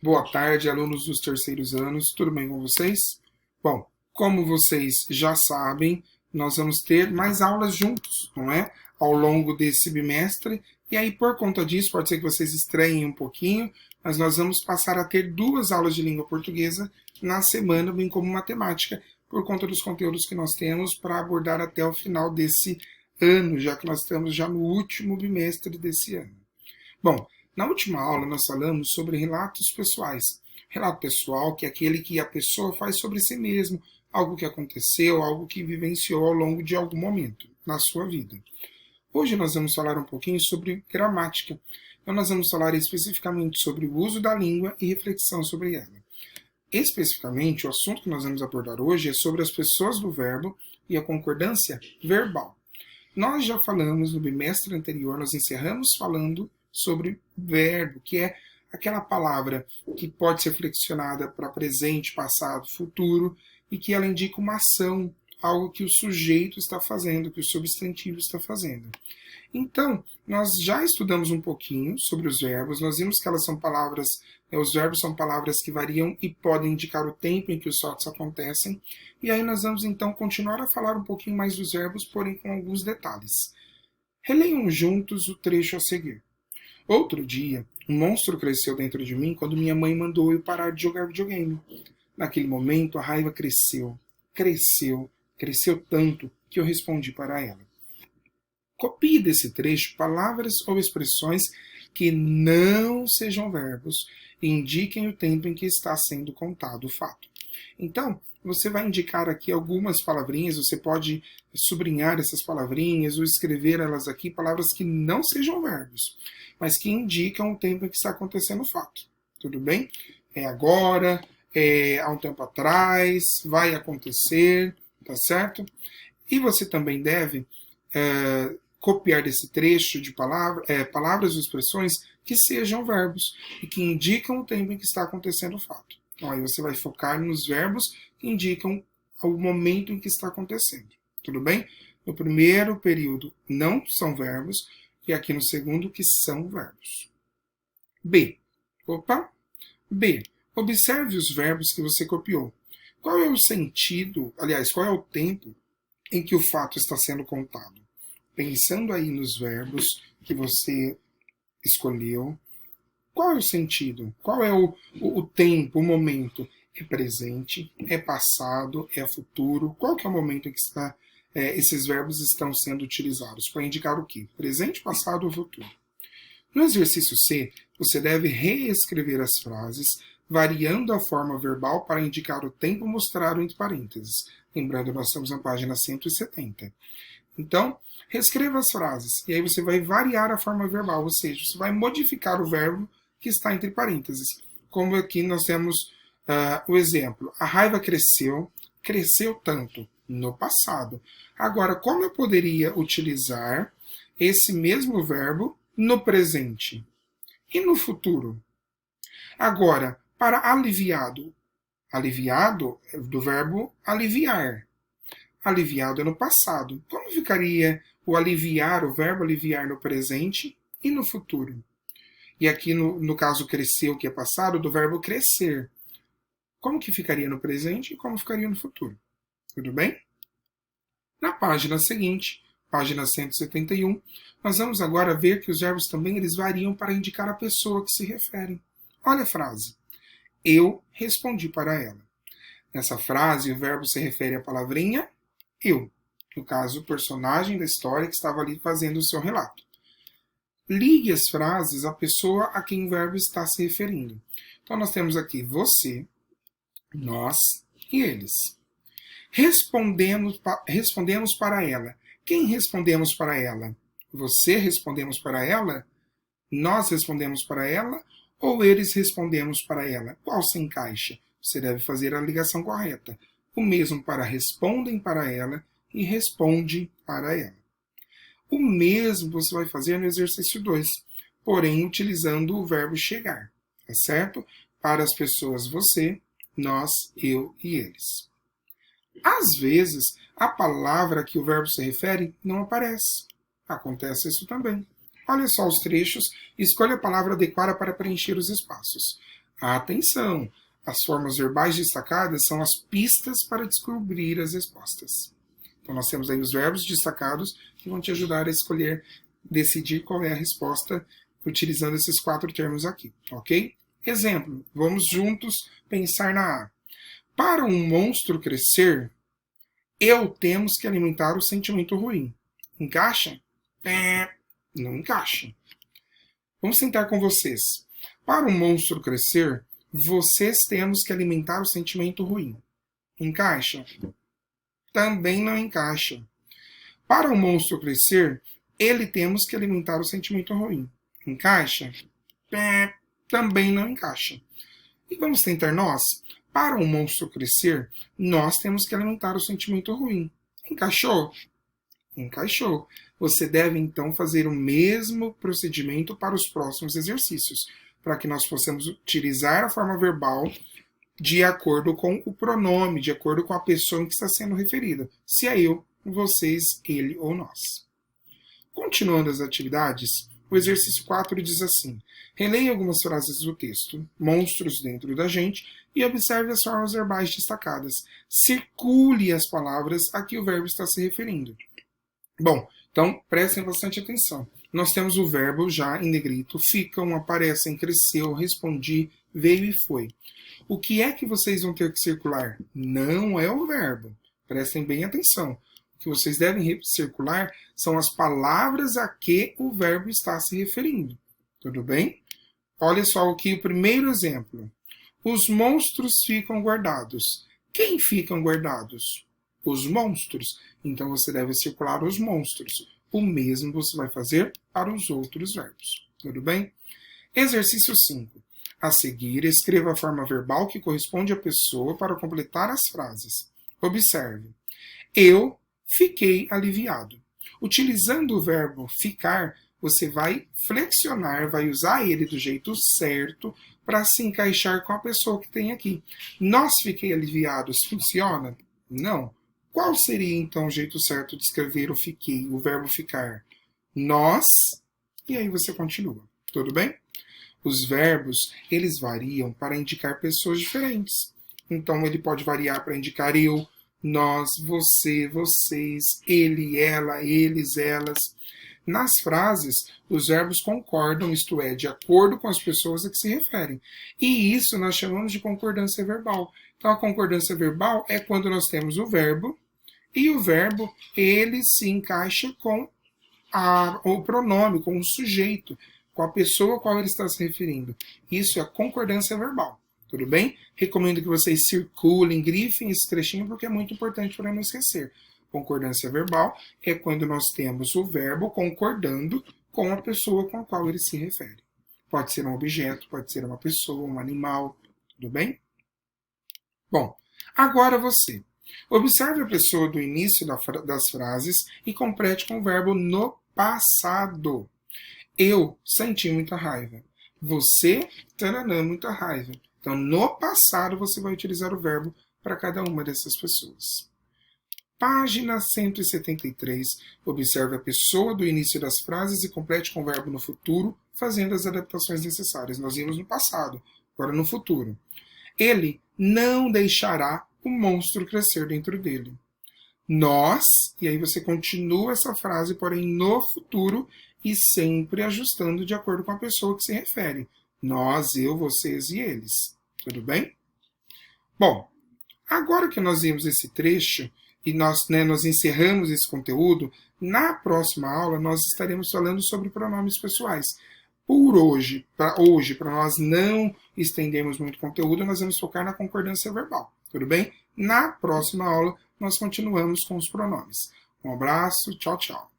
Boa tarde, alunos dos terceiros anos, tudo bem com vocês? Bom, como vocês já sabem, nós vamos ter mais aulas juntos, não é? Ao longo desse bimestre, e aí por conta disso, pode ser que vocês estranhem um pouquinho, mas nós vamos passar a ter 2 aulas de língua portuguesa na semana, bem como matemática, por conta dos conteúdos que nós temos para abordar até o final desse ano, já que nós estamos já no último bimestre desse ano. Bom, na última aula nós falamos sobre relatos pessoais. Relato pessoal, que é aquele que a pessoa faz sobre si mesmo, algo que aconteceu, algo que vivenciou ao longo de algum momento na sua vida. Hoje nós vamos falar um pouquinho sobre gramática. Então nós vamos falar especificamente sobre o uso da língua e reflexão sobre ela. Especificamente, o assunto que nós vamos abordar hoje é sobre as pessoas do verbo e a concordância verbal. Nós já falamos no bimestre anterior, nós encerramos falando sobre verbo, que é aquela palavra que pode ser flexionada para presente, passado, futuro, e que ela indica uma ação, algo que o sujeito está fazendo, que o substantivo está fazendo. Então, nós já estudamos um pouquinho sobre os verbos, nós vimos que elas são palavras, os verbos são palavras que variam e podem indicar o tempo em que os fatos acontecem, e aí nós vamos então continuar a falar um pouquinho mais dos verbos, porém com alguns detalhes. Releiam juntos o trecho a seguir. Outro dia, um monstro cresceu dentro de mim quando minha mãe mandou eu parar de jogar videogame. Naquele momento, a raiva cresceu tanto que eu respondi para ela. Copie desse trecho palavras ou expressões que não sejam verbos e indiquem o tempo em que está sendo contado o fato. Então, você vai indicar aqui algumas palavrinhas, você pode sublinhar essas palavrinhas ou escrever elas aqui, palavras que não sejam verbos, mas que indicam o tempo em que está acontecendo o fato. Tudo bem? É agora, há um tempo atrás, vai acontecer, tá certo? E você também deve copiar desse trecho de palavras ou expressões que sejam verbos e que indicam o tempo em que está acontecendo o fato. Então, aí você vai focar nos verbos que indicam o momento em que está acontecendo. Tudo bem? No primeiro período não são verbos e aqui no segundo que são verbos. B. B. Observe os verbos que você copiou. Qual é o sentido, aliás, qual é o tempo em que o fato está sendo contado? Pensando aí nos verbos que você escolheu, qual é o sentido? Qual é o tempo, o momento? É presente? É passado? É futuro? Qual que é o momento em que esses verbos estão sendo utilizados? Para indicar o quê? Presente, passado ou futuro? No exercício C, você deve reescrever as frases, variando a forma verbal para indicar o tempo mostrado entre parênteses. Lembrando, nós estamos na página 170. Então, reescreva as frases, e aí você vai variar a forma verbal, ou seja, você vai modificar o verbo que está entre parênteses. Como aqui nós temos o exemplo. A raiva cresceu tanto no passado. Agora, como eu poderia utilizar esse mesmo verbo no presente e no futuro? Agora, para aliviado. Aliviado é do verbo aliviar. Aliviado é no passado. Como ficaria o aliviar, o verbo aliviar no presente e no futuro? E aqui no caso cresceu, que é passado, do verbo crescer. Como que ficaria no presente e como ficaria no futuro? Tudo bem? Na página seguinte, página 171, nós vamos agora ver que os verbos também eles variam para indicar a pessoa que se referem. Olha a frase. Eu respondi para ela. Nessa frase, o verbo se refere à palavrinha eu. No caso, o personagem da história que estava ali fazendo o seu relato. Ligue as frases à pessoa a quem o verbo está se referindo. Então, nós temos aqui você, nós e eles. Respondemos para ela. Quem respondemos para ela? Você respondemos para ela? Nós respondemos para ela? Ou eles respondemos para ela? Qual se encaixa? Você deve fazer a ligação correta. O mesmo para respondem para ela e responde para ela. O mesmo você vai fazer no exercício 2, porém utilizando o verbo chegar, tá certo? Para as pessoas você, nós, eu e eles. Às vezes, a palavra a que o verbo se refere não aparece. Acontece isso também. Olha só os trechos e escolha a palavra adequada para preencher os espaços. Atenção! As formas verbais destacadas são as pistas para descobrir as respostas. Então, nós temos aí os verbos destacados que vão te ajudar a escolher, decidir qual é a resposta utilizando esses 4 termos aqui, ok? Exemplo, vamos juntos pensar na A. Para um monstro crescer, temos que alimentar o sentimento ruim. Encaixa? Não encaixa. Vamos tentar com vocês. Para um monstro crescer, vocês temos que alimentar o sentimento ruim. Encaixa? Também não encaixa. Para o monstro crescer, temos que alimentar o sentimento ruim. Encaixa? Também não encaixa. E vamos tentar nós? Para um monstro crescer, nós temos que alimentar o sentimento ruim. Encaixou? Encaixou. Você deve, então, fazer o mesmo procedimento para os próximos exercícios, para que nós possamos utilizar a forma verbal de acordo com o pronome, de acordo com a pessoa em que está sendo referida. Se é eu, vocês, ele ou nós. Continuando as atividades, o exercício 4 diz assim: releia algumas frases do texto, monstros dentro da gente, e observe as formas verbais destacadas. Circule as palavras a que o verbo está se referindo. Bom, então prestem bastante atenção. Nós temos o verbo já em negrito, ficam, aparecem, cresceu, respondi, veio e foi. O que é que vocês vão ter que circular? Não é o verbo. Prestem bem atenção. O que vocês devem circular são as palavras a que o verbo está se referindo. Tudo bem? Olha só aqui o primeiro exemplo. Os monstros ficam guardados. Quem ficam guardados? Os monstros. Então você deve circular os monstros. O mesmo você vai fazer para os outros verbos. Tudo bem? Exercício 5. A seguir, escreva a forma verbal que corresponde à pessoa para completar as frases. Observe. Eu fiquei aliviado. Utilizando o verbo ficar, você vai flexionar, vai usar ele do jeito certo para se encaixar com a pessoa que tem aqui. Nós fiquei aliviados. Funciona? Não. Qual seria, então, o jeito certo de escrever o fiquei, o verbo ficar? Nós, e aí você continua. Tudo bem? Os verbos, eles variam para indicar pessoas diferentes. Então, ele pode variar para indicar eu, nós, você, vocês, ele, ela, eles, elas. Nas frases, os verbos concordam, isto é, de acordo com as pessoas a que se referem. E isso nós chamamos de concordância verbal. Então, a concordância verbal é quando nós temos o verbo, e o verbo, ele se encaixa com o pronome, com o sujeito, com a pessoa a qual ele está se referindo. Isso é a concordância verbal. Tudo bem? Recomendo que vocês circulem, grifem esse trechinho, porque é muito importante para não esquecer. Concordância verbal é quando nós temos o verbo concordando com a pessoa com a qual ele se refere. Pode ser um objeto, pode ser uma pessoa, um animal, tudo bem? Bom, agora você. Observe a pessoa do início das frases e complete com o verbo no passado. Eu senti muita raiva. Você, taranã, muita raiva. Então, no passado, você vai utilizar o verbo para cada uma dessas pessoas. Página 173. Observe a pessoa do início das frases e complete com o verbo no futuro, fazendo as adaptações necessárias. Nós vimos no passado, agora no futuro. Ele não deixará o monstro crescer dentro dele. Nós, e aí você continua essa frase, porém no futuro, e sempre ajustando de acordo com a pessoa que se refere. Nós, eu, vocês e eles. Tudo bem? Bom, agora que nós vimos esse trecho, e nós encerramos esse conteúdo, na próxima aula nós estaremos falando sobre pronomes pessoais. Por hoje, para nós não estendermos muito conteúdo, nós vamos focar na concordância verbal. Tudo bem? Na próxima aula, nós continuamos com os pronomes. Um abraço, tchau, tchau.